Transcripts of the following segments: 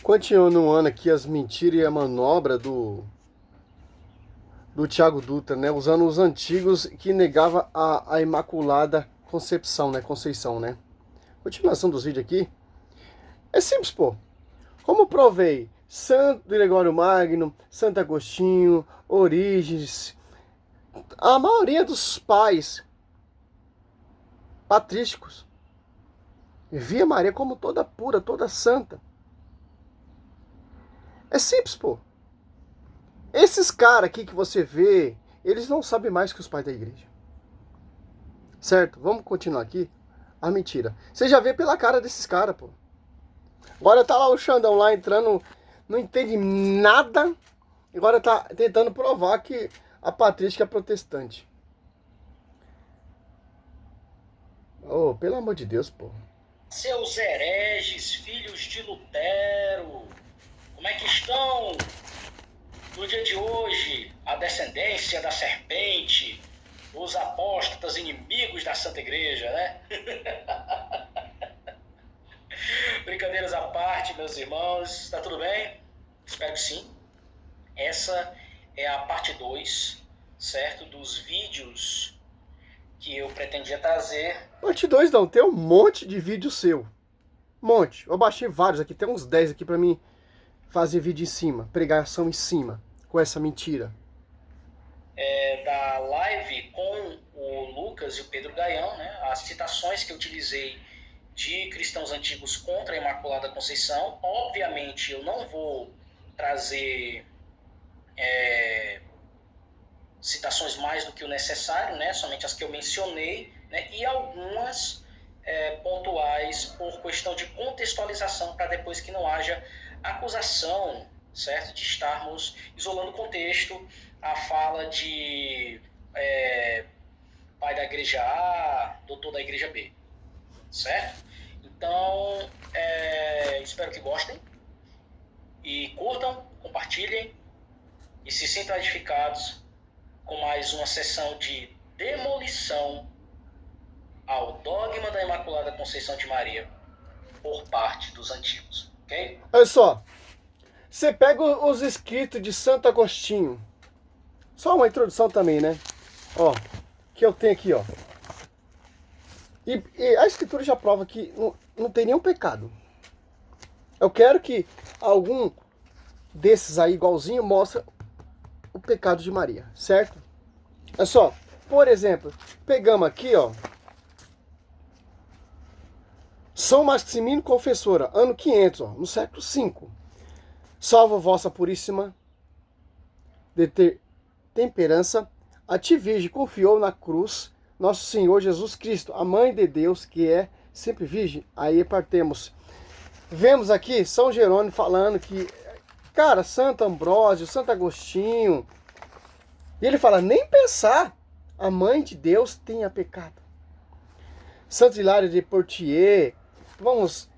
Continuando aqui as mentiras e a manobra do Thiago Dutra, né? Usando os antigos que negava a Imaculada Concepção, né? Conceição, né? Continuação dos vídeos aqui. É simples, pô. Como provei, Santo Gregório Magno, Santo Agostinho, Orígenes, a maioria dos pais patrísticos via Maria como toda pura, toda santa. É simples, pô. Esses caras aqui que você vê, eles não sabem mais que os pais da igreja. Certo? Vamos continuar aqui. A mentira. Você já vê pela cara desses caras, pô. Agora tá lá o Xandão lá entrando, não entende nada. Agora tá tentando provar que a patrística é protestante. Oh, pelo amor de Deus, pô. Seus hereges, filhos de Lutero, como é que estão no dia de hoje? A descendência da serpente, os apóstatas inimigos da Santa Igreja, né? Brincadeiras à parte, meus irmãos, tá tudo bem? Espero que sim. Essa é a parte 2, certo? Dos vídeos que eu pretendia trazer. Parte 2 não, tem um monte de vídeo seu. Monte. Eu baixei vários aqui, tem uns 10 aqui pra mim fazer vídeo em cima, pregação em cima, com essa mentira. Da live com o Lucas e o Pedro Gaião, né? As citações que eu utilizei de cristãos antigos contra a Imaculada Conceição. Obviamente, eu não vou trazer citações mais do que o necessário, né? Somente as que eu mencionei, né? E algumas pontuais por questão de contextualização, para depois que não haja acusação, certo? De estarmos isolando o contexto, a fala de pai da igreja A, doutor da igreja B, certo? Então, espero que gostem e curtam, compartilhem e se sintam edificados com mais uma sessão de demolição ao dogma da Imaculada Conceição de Maria por parte dos antigos, ok? Olha só, você pega os escritos de Santo Agostinho, só uma introdução também, né? Ó, que eu tenho aqui, ó. E a escritura já prova que não tem nenhum pecado. Eu quero que algum desses aí, igualzinho, mostre o pecado de Maria, certo? É só, por exemplo, pegamos aqui, ó. São Maximino Confessora, ano 500, ó, no século V. Salva vossa puríssima temperança, a ti virgem confiou na cruz nosso Senhor Jesus Cristo, a mãe de Deus, que é sempre virgem. Aí partemos. Vemos aqui São Jerônimo falando que, cara, Santo Ambrósio, Santo Agostinho, e ele fala, nem pensar, a mãe de Deus tenha pecado. Santo Hilário de Poitiers, vamos,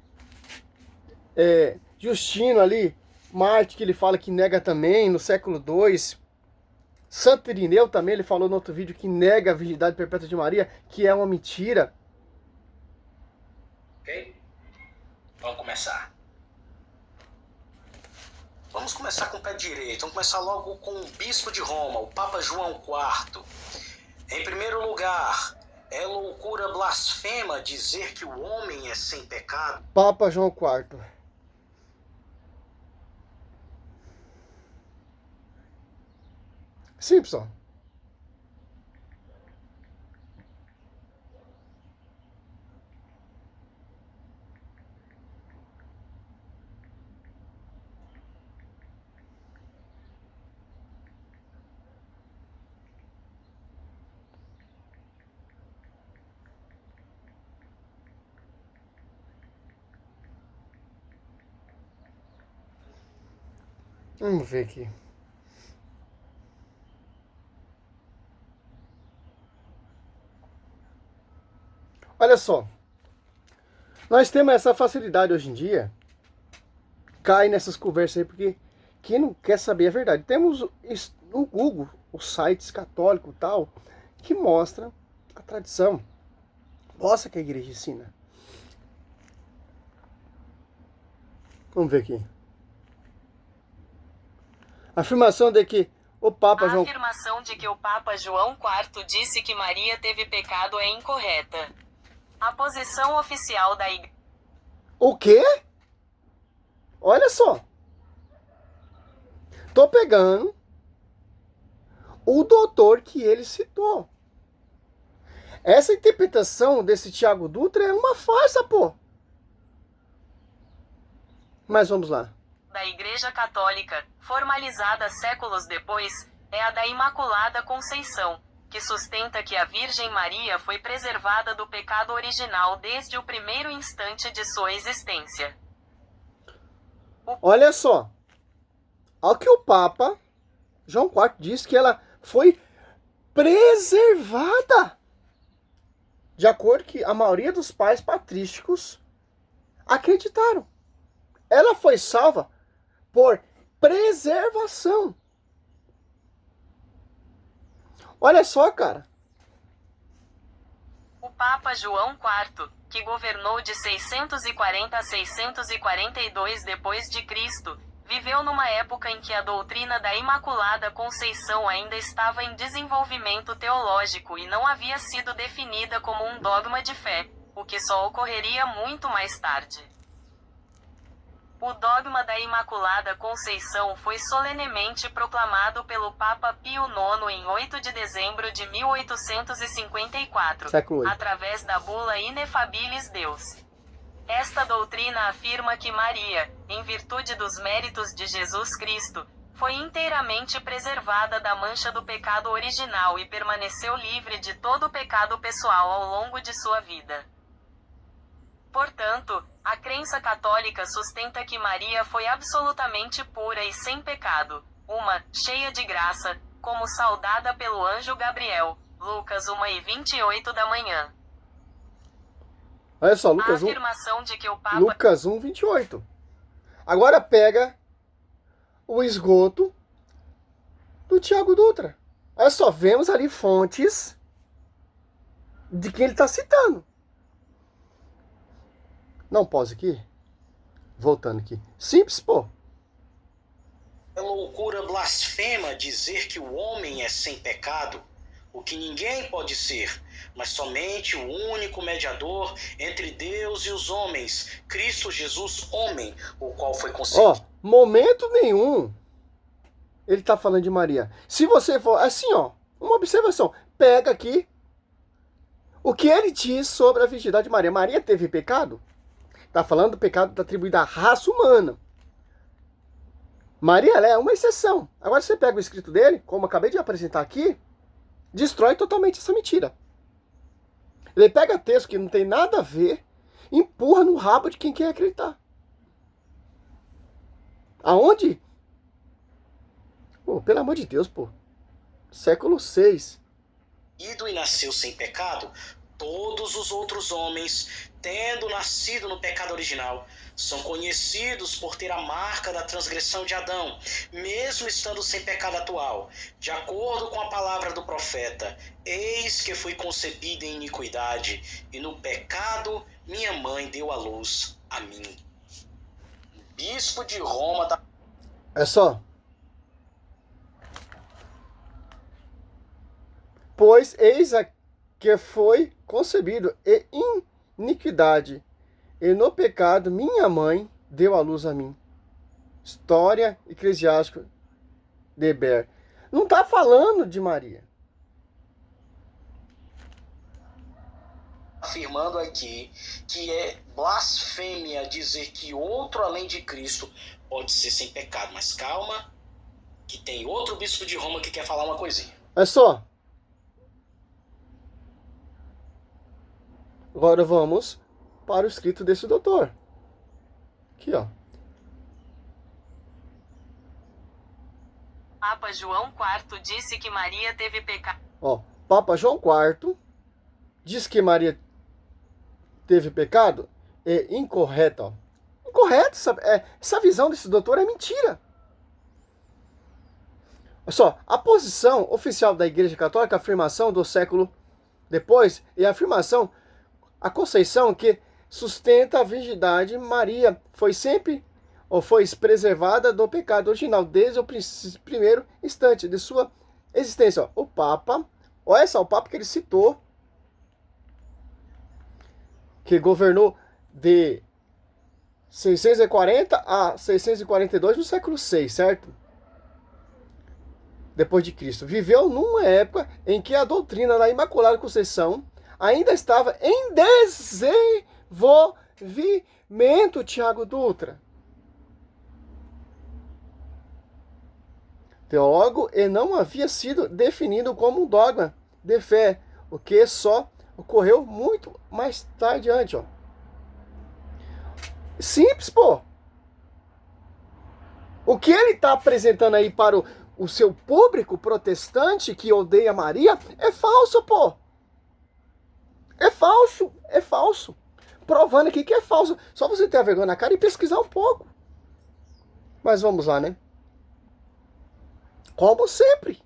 Justino ali, Marte, que ele fala que nega também, no século II. Santo Irineu também, ele falou no outro vídeo que nega a virgindade perpétua de Maria, que é uma mentira. Ok? Vamos começar. Vamos começar com o pé direito. Vamos começar logo com o bispo de Roma, o Papa João IV. Em primeiro lugar, é loucura blasfema dizer que o homem é sem pecado. Papa João IV. Simples, ó. Vamos ver aqui. Olha só. Nós temos essa facilidade hoje em dia. Cai nessas conversas aí, porque quem não quer saber a verdade. Temos no Google os sites católicos e tal, que mostra a tradição. Mostra que a igreja ensina. Vamos ver aqui. A afirmação de que o Papa A João... afirmação de que o Papa João IV disse que Maria teve pecado é incorreta. A posição oficial da Igreja... O quê? Olha só. Tô pegando o doutor que ele citou. Essa interpretação desse Tiago Dutra é uma farsa, pô. Mas vamos lá. Da Igreja Católica, formalizada séculos depois, é a da Imaculada Conceição, que sustenta que a Virgem Maria foi preservada do pecado original desde o primeiro instante de sua existência. Olha só. Ao que o Papa João IV diz que ela foi preservada. De acordo com que a maioria dos pais patrísticos acreditaram. Ela foi salva por preservação. Olha só, cara. O Papa João IV, que governou de 640 a 642 depois de Cristo, viveu numa época em que a doutrina da Imaculada Conceição ainda estava em desenvolvimento teológico e não havia sido definida como um dogma de fé, o que só ocorreria muito mais tarde. O dogma da Imaculada Conceição foi solenemente proclamado pelo Papa Pio IX em 8 de dezembro de 1854, através da bula Ineffabilis Deus. Esta doutrina afirma que Maria, em virtude dos méritos de Jesus Cristo, foi inteiramente preservada da mancha do pecado original e permaneceu livre de todo pecado pessoal ao longo de sua vida. Portanto, a crença católica sustenta que Maria foi absolutamente pura e sem pecado, cheia de graça, como saudada pelo anjo Gabriel, Lucas 1:28 da manhã. Olha só, Lucas 1, afirmação de que o Papa... Lucas 1:28. Agora pega o esgoto do Tiago Dutra. Olha só, vemos ali fontes de quem ele está citando. Não, pause aqui. Voltando aqui. Simples, pô. É loucura blasfema dizer que o homem é sem pecado, o que ninguém pode ser, mas somente o único mediador entre Deus e os homens, Cristo Jesus, homem, o qual foi concebido. Ó, momento nenhum ele tá falando de Maria. Se você for, assim, ó, uma observação. Pega aqui o que ele diz sobre a virgindade de Maria. Maria teve pecado? Tá falando do pecado atribuído à raça humana. Maria, ela é uma exceção. Agora você pega o escrito dele, como eu acabei de apresentar aqui, destrói totalmente essa mentira. Ele pega texto que não tem nada a ver, empurra no rabo de quem quer acreditar. Aonde? Pô, pelo amor de Deus, pô. Século VI. E nasceu sem pecado, todos os outros homens, tendo nascido no pecado original, são conhecidos por ter a marca da transgressão de Adão, mesmo estando sem pecado atual. De acordo com a palavra do profeta, eis que fui concebida em iniquidade, e no pecado minha mãe deu à luz a mim. Bispo de Roma da... É só. Pois eis a que foi concebido em iniquidade, e no pecado minha mãe deu à luz a mim. História Eclesiástica de Ber. Não está falando de Maria. Afirmando aqui que é blasfêmia dizer que outro além de Cristo pode ser sem pecado. Mas calma, que tem outro bispo de Roma que quer falar uma coisinha. É só. Agora vamos para o escrito desse doutor. Aqui, ó. Papa João IV disse que Maria teve pecado. Ó, Papa João IV diz que Maria teve pecado. É incorreto, ó. Incorreto, essa visão desse doutor é mentira. Olha só, a posição oficial da Igreja Católica, a afirmação do século depois, e a afirmação, a Conceição, que sustenta a virgindade, Maria foi sempre, ou foi preservada do pecado original desde o primeiro instante de sua existência. Ó, o Papa, olha só, o Papa que ele citou, que governou de 640 a 642 no século VI, certo? Depois de Cristo. Viveu numa época em que a doutrina da Imaculada Conceição ainda estava em desenvolvimento, Tiago Dutra. Teólogo, e não havia sido definido como um dogma de fé, o que só ocorreu muito mais tarde antes, ó. Simples, pô. O que ele está apresentando aí para o seu público protestante que odeia Maria é falso, pô. É falso, é falso. Provando aqui que é falso. Só você ter a vergonha na cara e pesquisar um pouco. Mas vamos lá, né? Como sempre.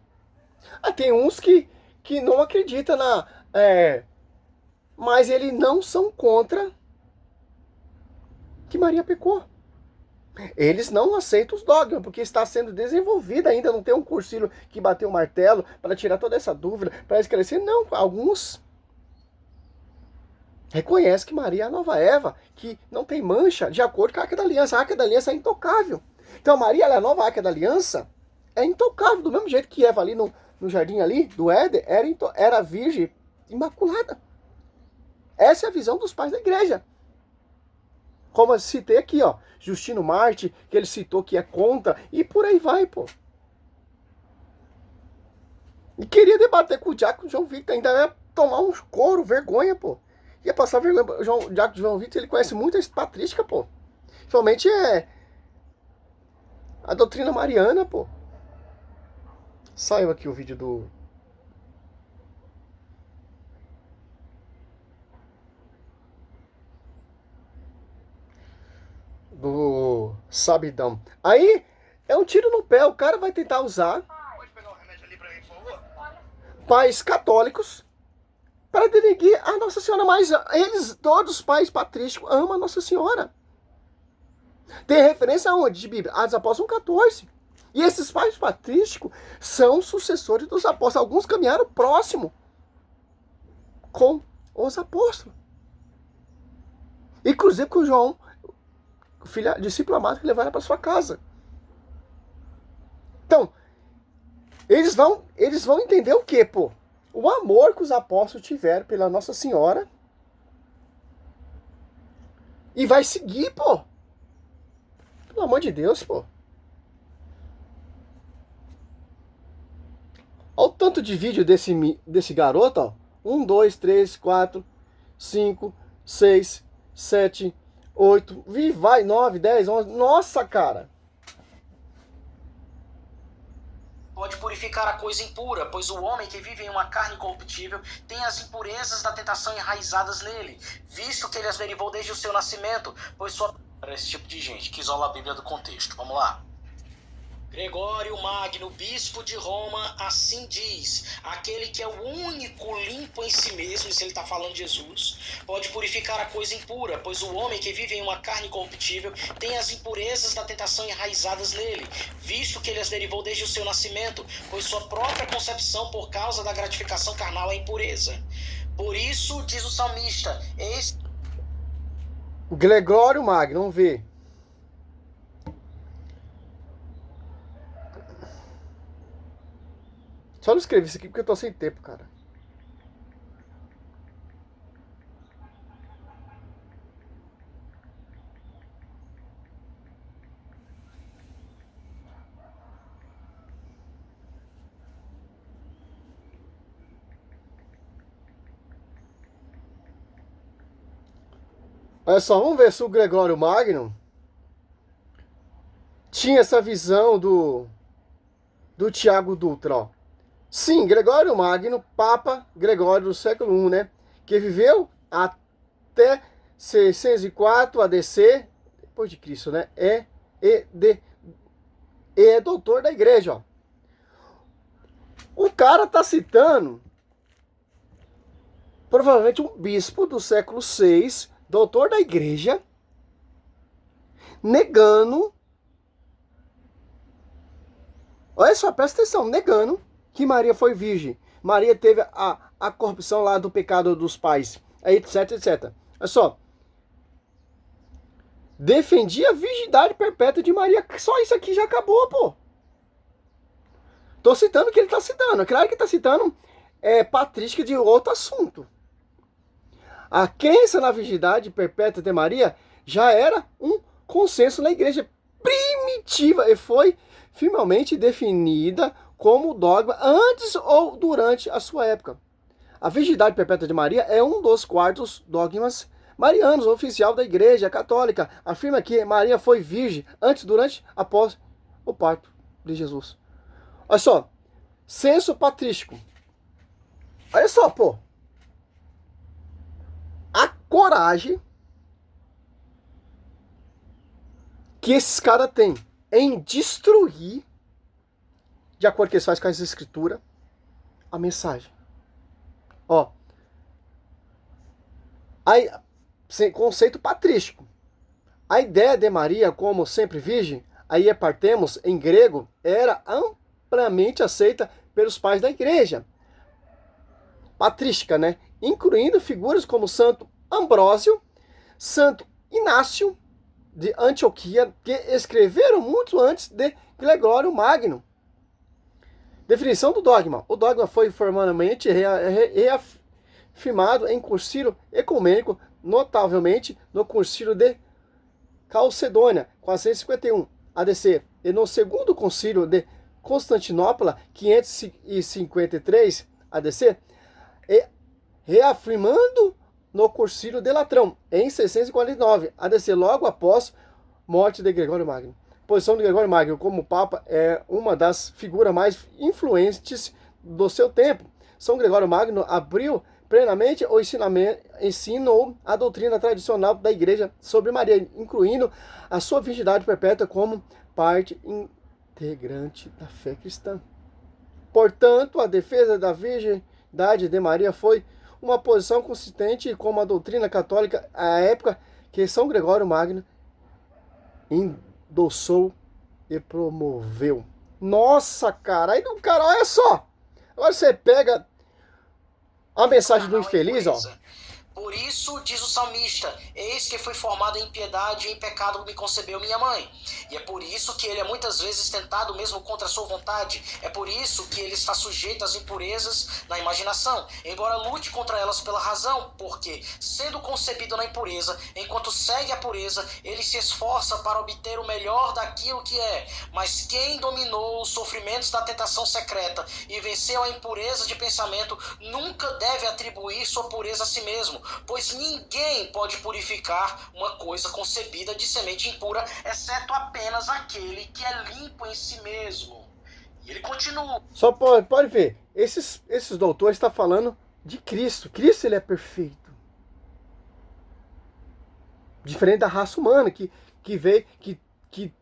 Tem uns que não acreditam na... mas eles não são contra que Maria pecou. Eles não aceitam os dogmas, porque está sendo desenvolvido ainda, não tem um cursilho que bateu o martelo para tirar toda essa dúvida, para esclarecer. Não, alguns reconhecem que Maria é a nova Eva, que não tem mancha, de acordo com a Arca da Aliança. A Arca da Aliança é intocável. Então Maria, ela é a nova Arca da Aliança, é intocável, do mesmo jeito que Eva ali no jardim ali, do Éden, era virgem imaculada. Essa é a visão dos pais da igreja. Como eu citei aqui, ó, Justino Marte, que ele citou que é contra, e por aí vai, pô. E queria debater com o Diácono João Victor, ainda ia tomar um couro, vergonha, pô. Ia passar vergonha. O Diácono João Victor, ele conhece muito a patrística, pô. Principalmente a doutrina mariana, pô. Saiu aqui o vídeo do Sabidão. Aí é um tiro no pé. O cara vai tentar usar pais católicos para denegrir a Nossa Senhora. Mas eles, todos os pais patrísticos, amam a Nossa Senhora. Tem referência aonde? De Bíblia? Atos Apóstolos 14. E esses pais patrísticos são sucessores dos apóstolos. Alguns caminharam próximo com os apóstolos. Inclusive com João, discípulo amado, que levaram para sua casa. Então, eles vão entender o quê, pô? O amor que os apóstolos tiveram pela Nossa Senhora. E vai seguir, pô. Pelo amor de Deus, pô. Olha o tanto de vídeo desse garoto, ó. 1, 2, 3, 4, 5, 6, 7, 8, vai, 9, 10, 11. Nossa, cara. Pode purificar a coisa impura, pois o homem que vive em uma carne corruptível tem as impurezas da tentação enraizadas nele, visto que ele as derivou desde o seu nascimento, pois só... Para esse tipo de gente que isola a Bíblia do contexto. Vamos lá. Gregório Magno, bispo de Roma, assim diz: aquele que é o único limpo em si mesmo, se ele está falando de Jesus, pode purificar a coisa impura, pois o homem que vive em uma carne corruptível tem as impurezas da tentação enraizadas nele, visto que ele as derivou desde o seu nascimento, pois sua própria concepção por causa da gratificação carnal é impureza. Por isso, diz o salmista, Gregório Magno, vamos ver. Só não escrevi isso aqui porque eu tô sem tempo, cara. Olha só, vamos ver se o Gregório Magno tinha essa visão do Tiago Dutra, ó. Sim, Gregório Magno, Papa Gregório do século I, né? Que viveu até 604 ADC, depois de Cristo, né? É doutor da igreja, ó. O cara tá citando provavelmente um bispo do século VI, doutor da igreja, negando Olha só, presta atenção, negando que Maria foi virgem. Maria teve a corrupção lá do pecado dos pais, etc, etc. Olha só. Defendia a virgindade perpétua de Maria. Só isso aqui já acabou, pô. Tô citando o que ele tá citando. É claro que tá citando patrística de outro assunto. A crença na virgindade perpétua de Maria já era um consenso na igreja primitiva e foi finalmente definida como dogma antes ou durante a sua época. A virgindade perpétua de Maria é um dos quartos dogmas marianos, oficial da Igreja Católica. Afirma que Maria foi virgem antes, durante, após o parto de Jesus. Olha só, senso patrístico. Olha só, pô. A coragem que esses caras têm em destruir, de acordo com o que eles fazem com as escrituras, a mensagem. Ó. Aí, conceito patrístico. A ideia de Maria como sempre virgem, aí partemos em grego, era amplamente aceita pelos pais da igreja patrística, né? Incluindo figuras como Santo Ambrósio, Santo Inácio de Antioquia, que escreveram muito antes de Gregório Magno. Definição do dogma. O dogma foi formalmente reafirmado em concílio ecumênico, notavelmente no concílio de Calcedônia, 451 ADC, e no segundo concílio de Constantinopla, 553 ADC, e reafirmando no concílio de Latrão, em 649 ADC, logo após morte de Gregório Magno. A posição de Gregório Magno como Papa é uma das figuras mais influentes do seu tempo. São Gregório Magno abriu plenamente o ensinou a doutrina tradicional da Igreja sobre Maria, incluindo a sua virgindade perpétua como parte integrante da fé cristã. Portanto, a defesa da virgindade de Maria foi uma posição consistente com a doutrina católica à época que São Gregório Magno endossou e promoveu. Nossa, cara, aí do cara, olha só. Agora você pega a mensagem do infeliz, ó. Por isso, diz o salmista, eis que fui formado em piedade e em pecado me concebeu minha mãe. E é por isso que ele é muitas vezes tentado mesmo contra a sua vontade. É por isso que ele está sujeito às impurezas na imaginação, embora lute contra elas pela razão, porque, sendo concebido na impureza, enquanto segue a pureza, ele se esforça para obter o melhor daquilo que é. Mas quem dominou os sofrimentos da tentação secreta e venceu a impureza de pensamento, nunca deve atribuir sua pureza a si mesmo, pois ninguém pode purificar uma coisa concebida de semente impura, exceto apenas aquele que é limpo em si mesmo. E ele continua. Só pode ver, esses doutores estão falando de Cristo. Cristo, ele é perfeito. Diferente da raça humana, que veio, que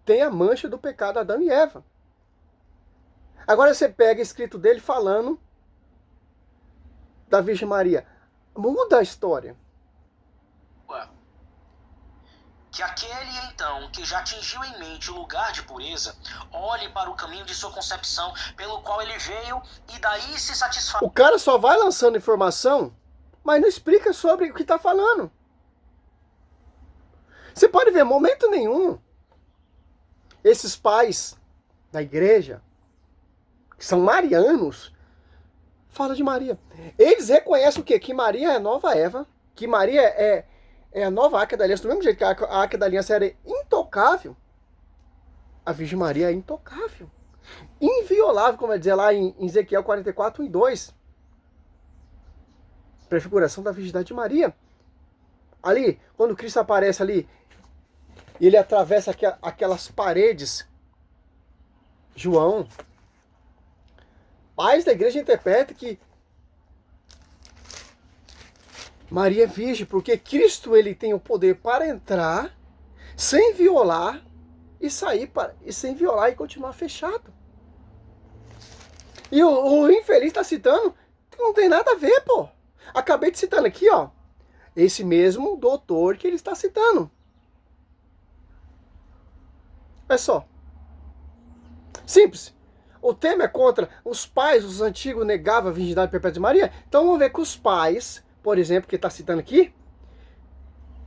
tem a mancha do pecado de Adão e Eva. Agora você pega o escrito dele falando da Virgem Maria. Muda a história. Que aquele, então, que já atingiu em mente o lugar de pureza, olhe para o caminho de sua concepção, pelo qual ele veio, e daí se satisfaz. O cara só vai lançando informação, mas não explica sobre o que está falando. Você pode ver, momento nenhum, esses pais da igreja, que são marianos, fala de Maria. Eles reconhecem o quê? Que Maria é a nova Eva, que Maria é a nova Arca da Aliança. Do mesmo jeito que a Arca da Aliança era intocável, a Virgem Maria é intocável. Inviolável, como vai dizer lá em Ezequiel 44, 1 e 2. Prefiguração da virgindade de Maria. Ali, quando Cristo aparece ali, e ele atravessa aquelas paredes, João, pais da igreja interpretam que Maria é virgem, porque Cristo ele tem o poder para entrar sem violar e sair sem violar e continuar fechado. E o infeliz está citando que não tem nada a ver, pô. Acabei de citando aqui, ó. Esse mesmo doutor que ele está citando. Olha só. Simples. O tema é contra os pais, os antigos negavam a virgindade perpétua de Maria. Então vamos ver que os pais, por exemplo, que está citando aqui,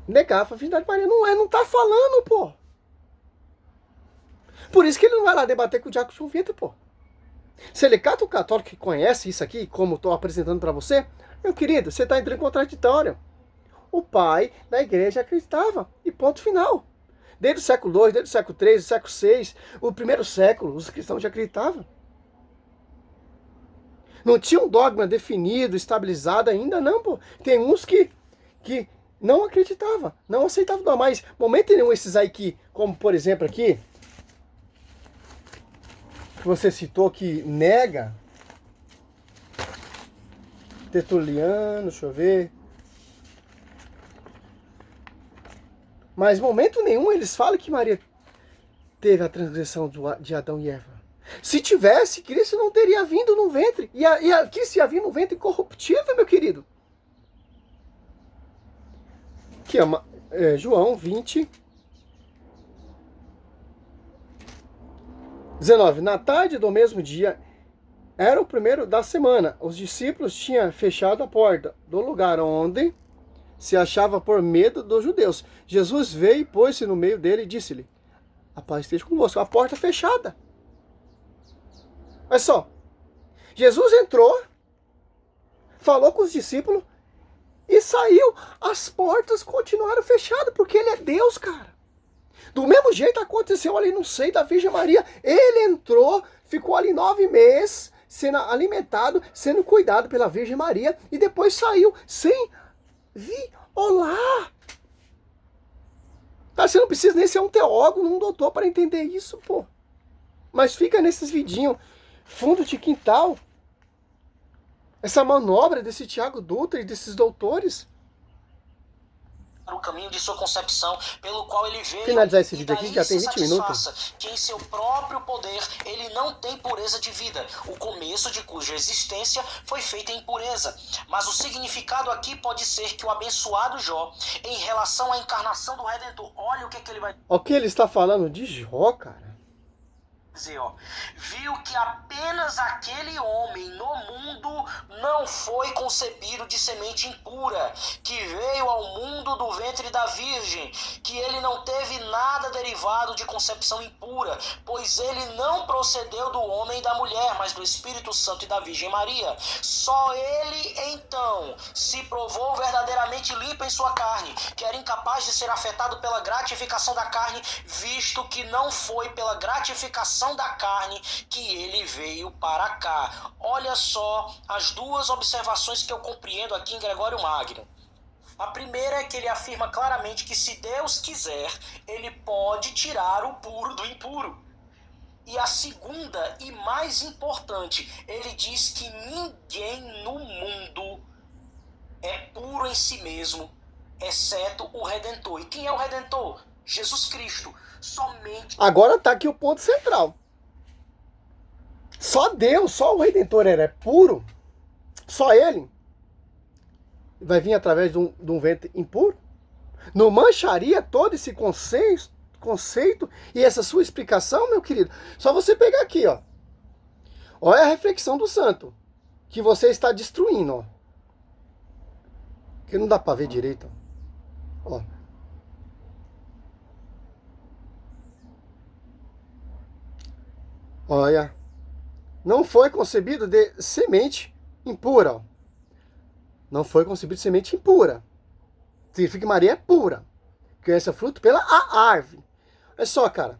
negavam a virgindade de Maria. Não está falando, pô. Por isso que ele não vai lá debater com o Diácono João Vitor, pô. Se ele cata o católico que conhece isso aqui, como estou apresentando para você, meu querido, você está entrando em contraditório. O pai da igreja acreditava, e ponto final. Desde o século II, desde o século III, o século VI, o primeiro século, os cristãos já acreditavam. Não tinha um dogma definido, estabilizado ainda, não, pô. Tem uns que não acreditavam, não aceitavam dogma. Mas, momento nenhum, esses aí que, como por exemplo aqui, que você citou que nega, Tertuliano, deixa eu ver. Mas momento nenhum eles falam que Maria teve a transgressão de Adão e Eva. Se tivesse, Cristo não teria vindo no ventre. E Cristo ia vir no ventre incorruptível, meu querido. Que é João 20, 19. Na tarde do mesmo dia, era o primeiro da semana. Os discípulos tinham fechado a porta do lugar onde se achava por medo dos judeus. Jesus veio e pôs-se no meio dele e disse-lhe: a paz esteja convosco. A porta fechada. Olha só. Jesus entrou, falou com os discípulos e saiu. As portas continuaram fechadas, porque ele é Deus, cara. Do mesmo jeito aconteceu ali no seio da Virgem Maria. Ele entrou, ficou ali 9 meses, sendo alimentado, sendo cuidado pela Virgem Maria, e depois saiu sem violar. Tá, você não precisa nem ser um teólogo, um doutor para entender isso, pô. Mas fica nesses vidinhos, fundo de quintal, essa manobra desse Tiago Dutra e desses doutores. O caminho de sua concepção, pelo qual ele veio. Finalizar esse vídeo aqui, já tem 20 minutos. Que em seu próprio poder ele não tem pureza de vida, o começo de cuja existência foi feita em pureza. Mas o significado aqui pode ser que o abençoado Jó, em relação à encarnação do Redentor, olha o que ele vai O que ele está falando de Jó, cara? dizer, ó, viu que apenas aquele homem no mundo não foi concebido de semente impura, que veio ao mundo do ventre da Virgem, que ele não teve nada derivado de concepção impura, pois ele não procedeu do homem e da mulher, mas do Espírito Santo e da Virgem Maria. Só ele, então, se provou verdadeiramente limpo em sua carne, que era incapaz de ser afetado pela gratificação da carne, visto que não foi pela gratificação da carne que ele veio para cá. Olha só as duas observações que eu compreendo aqui em Gregório Magno. A primeira é que ele afirma claramente que se Deus quiser, ele pode tirar o puro do impuro. E a segunda e mais importante, ele diz que ninguém no mundo é puro em si mesmo, exceto o Redentor. E quem é o Redentor? Jesus Cristo. Somente. Agora tá aqui o ponto central. Só Deus, só o Redentor era puro. Só ele vai vir através de um ventre impuro. Não mancharia todo esse conceito e essa sua explicação, meu querido? Só você pegar aqui, ó. Olha a reflexão do santo que você está destruindo, ó. Que não dá para ver direito, ó. Olha, não foi concebido de semente impura. Ó. Não foi concebido de semente impura. Significa que Maria é pura. Conhece o fruto pela árvore. É só, cara.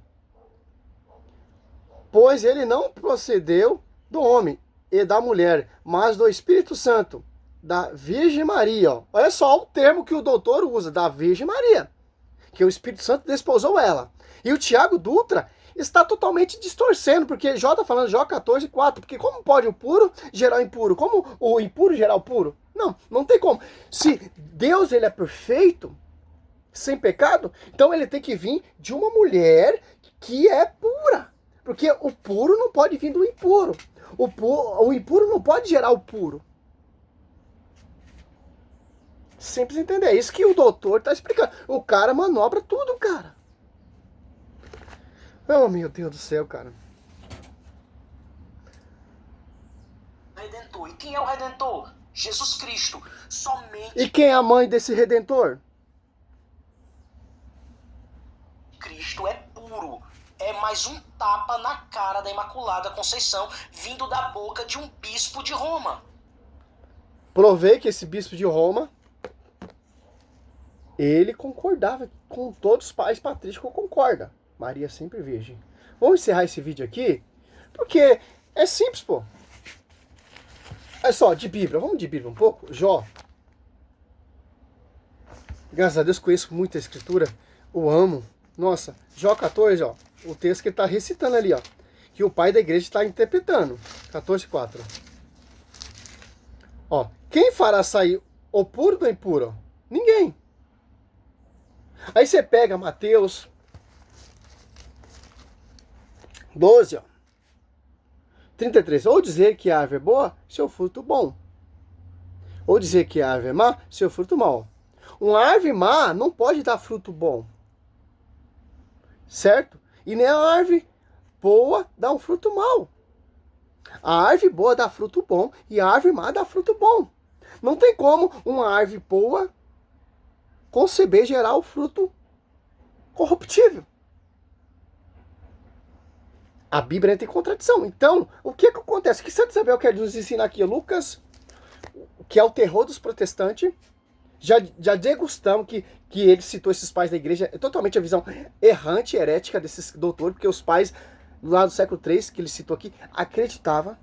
Pois ele não procedeu do homem e da mulher, mas do Espírito Santo, da Virgem Maria. Ó. Olha só o termo que o doutor usa, da Virgem Maria. Que o Espírito Santo desposou ela. E o Tiago Dutra está totalmente distorcendo, porque Jó está falando, Jó 14:4, porque como pode o puro gerar o impuro? Como o impuro gerar o puro? Não, não tem como. Se Deus ele é perfeito, sem pecado, então ele tem que vir de uma mulher que é pura. Porque o puro não pode vir do impuro. O impuro não pode gerar o puro. Simples entender. É isso que o doutor está explicando. O cara manobra tudo, cara. Oh, meu Deus do céu, cara. quem é o Redentor? Jesus Cristo. Somente E quem é a mãe desse Redentor? Cristo é puro. É mais um tapa na cara da Imaculada Conceição, vindo da boca de um bispo de Roma. Provei que esse bispo de Roma, ele concordava com todos os pais patrísticos, concorda. Maria é sempre virgem. Vamos encerrar esse vídeo aqui, porque é simples, pô. É só, de Bíblia, vamos de Bíblia um pouco? Jó. Graças a Deus conheço muito a escritura, o amo. Nossa, Jó 14, ó, o texto que ele está recitando ali, ó, que o pai da igreja está interpretando. 14:4. Ó, quem fará sair o puro do impuro? Ninguém. Aí você pega Mateus 12, ó, 33. Ou dizer que a árvore é boa, seu fruto bom. Ou dizer que a árvore é má, seu fruto mau. Uma árvore má não pode dar fruto bom. Certo? E nem a árvore boa dá um fruto mau. A árvore boa dá fruto bom e a árvore má dá fruto bom. Não tem como uma árvore boa conceber e gerar o fruto corruptível. A Bíblia entra em contradição. Então, o que acontece? O que Santa Isabel quer nos ensinar aqui? Lucas, que é o terror dos protestantes. Já degustamos que ele citou esses pais da igreja. É totalmente a visão errante e herética desses doutores, porque os pais lá do século III, que ele citou aqui, acreditavam.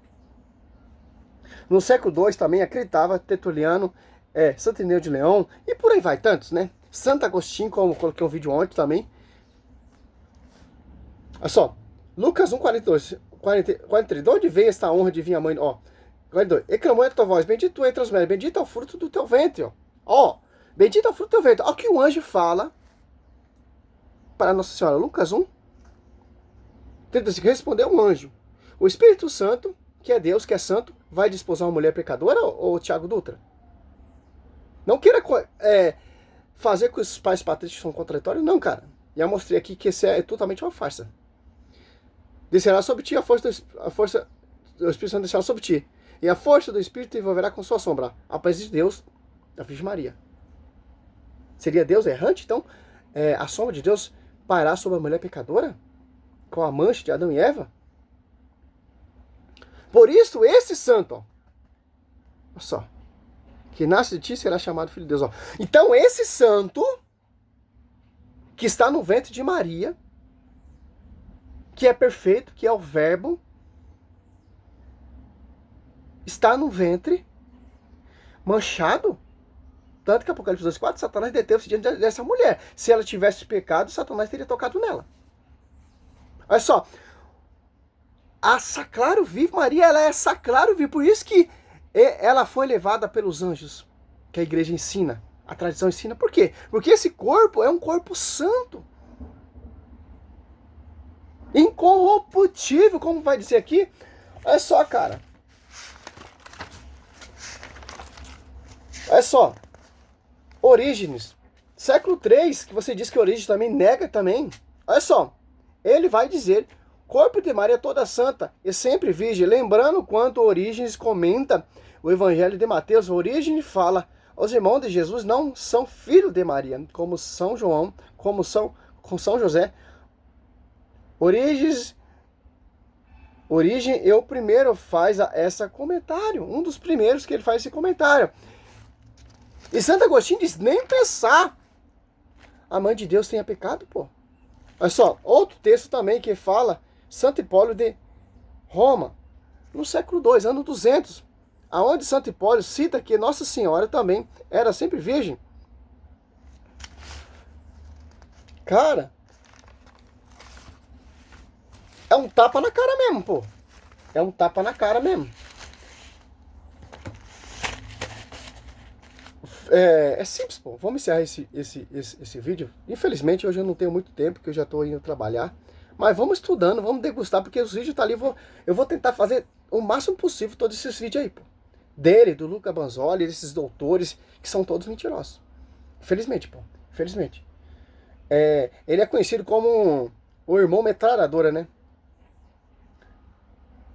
No século II também acreditava, Tertuliano, Santo Irineu de Leão, e por aí vai, tantos, né? Santo Agostinho, como eu coloquei um vídeo ontem também. Olha só, Lucas 1:42, 43. De onde veio esta honra de vir a mãe? Ó, 42. E clamou a tua voz, bendito tu entre as mulheres, bendito é o fruto do teu ventre, ó. Ó, bendito é o fruto do teu ventre. Ó, que o anjo fala para Nossa Senhora. Lucas 1:35. Respondeu um anjo: o Espírito Santo, que é Deus, que é santo, vai desposar uma mulher pecadora, ou Tiago Dutra? Não queira fazer com os pais patrícios são contraditórios, não, cara. Já mostrei aqui que isso é totalmente uma farsa. Descerá sobre ti a força do Espírito Santo descerá sobre ti, e a força do Espírito te envolverá com sua sombra. A presença de Deus, da Virgem Maria. Seria Deus errante, então? A sombra de Deus pairá sobre a mulher pecadora? Com a mancha de Adão e Eva? Por isso, esse santo, ó, olha só, que nasce de ti será chamado filho de Deus. Ó. Então, esse santo, que está no ventre de Maria, que é perfeito, que é o verbo, está no ventre, manchado. Tanto que Apocalipse 2:4, Satanás deteve-se diante dessa mulher. Se ela tivesse pecado, Satanás teria tocado nela. Olha só, a Saclaro Vivo, Maria, ela é Saclaro Vivo. Por isso que ela foi levada pelos anjos, que a igreja ensina, a tradição ensina. Por quê? Porque esse corpo é um corpo santo, incorruptível, como vai dizer aqui. Olha só, cara. Olha só. Orígenes, século III, que você diz que Orígenes também nega também. Olha só. Ele vai dizer: corpo de Maria toda santa e sempre virgem. Lembrando quanto Orígenes comenta o Evangelho de Mateus. Orígenes fala: os irmãos de Jesus não são filhos de Maria, como São João, como São José. Origem é o primeiro faz esse comentário. Um dos primeiros que ele faz esse comentário. E Santo Agostinho diz: nem pensar a mãe de Deus tenha pecado, pô. Olha só, outro texto também que fala, Santo Hipólito de Roma, no século II, ano 200, aonde Santo Hipólito cita que Nossa Senhora também era sempre virgem. Cara, é um tapa na cara mesmo, pô. É um tapa na cara mesmo. É simples, pô. Vamos encerrar esse vídeo. Infelizmente, hoje eu não tenho muito tempo, porque eu já estou indo trabalhar. Mas vamos estudando, vamos degustar, porque os vídeos estão ali. Eu vou tentar fazer o máximo possível todos esses vídeos aí, pô. Dele, do Luca Banzoli, desses doutores, que são todos mentirosos. Infelizmente, pô. Infelizmente. Ele é conhecido como o irmão metralhadora, né?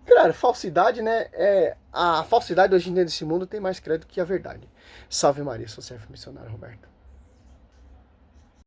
Claro, falsidade, né? A falsidade hoje em dia nesse mundo tem mais crédito que a verdade. Salve Maria, sou servo missionário Roberto.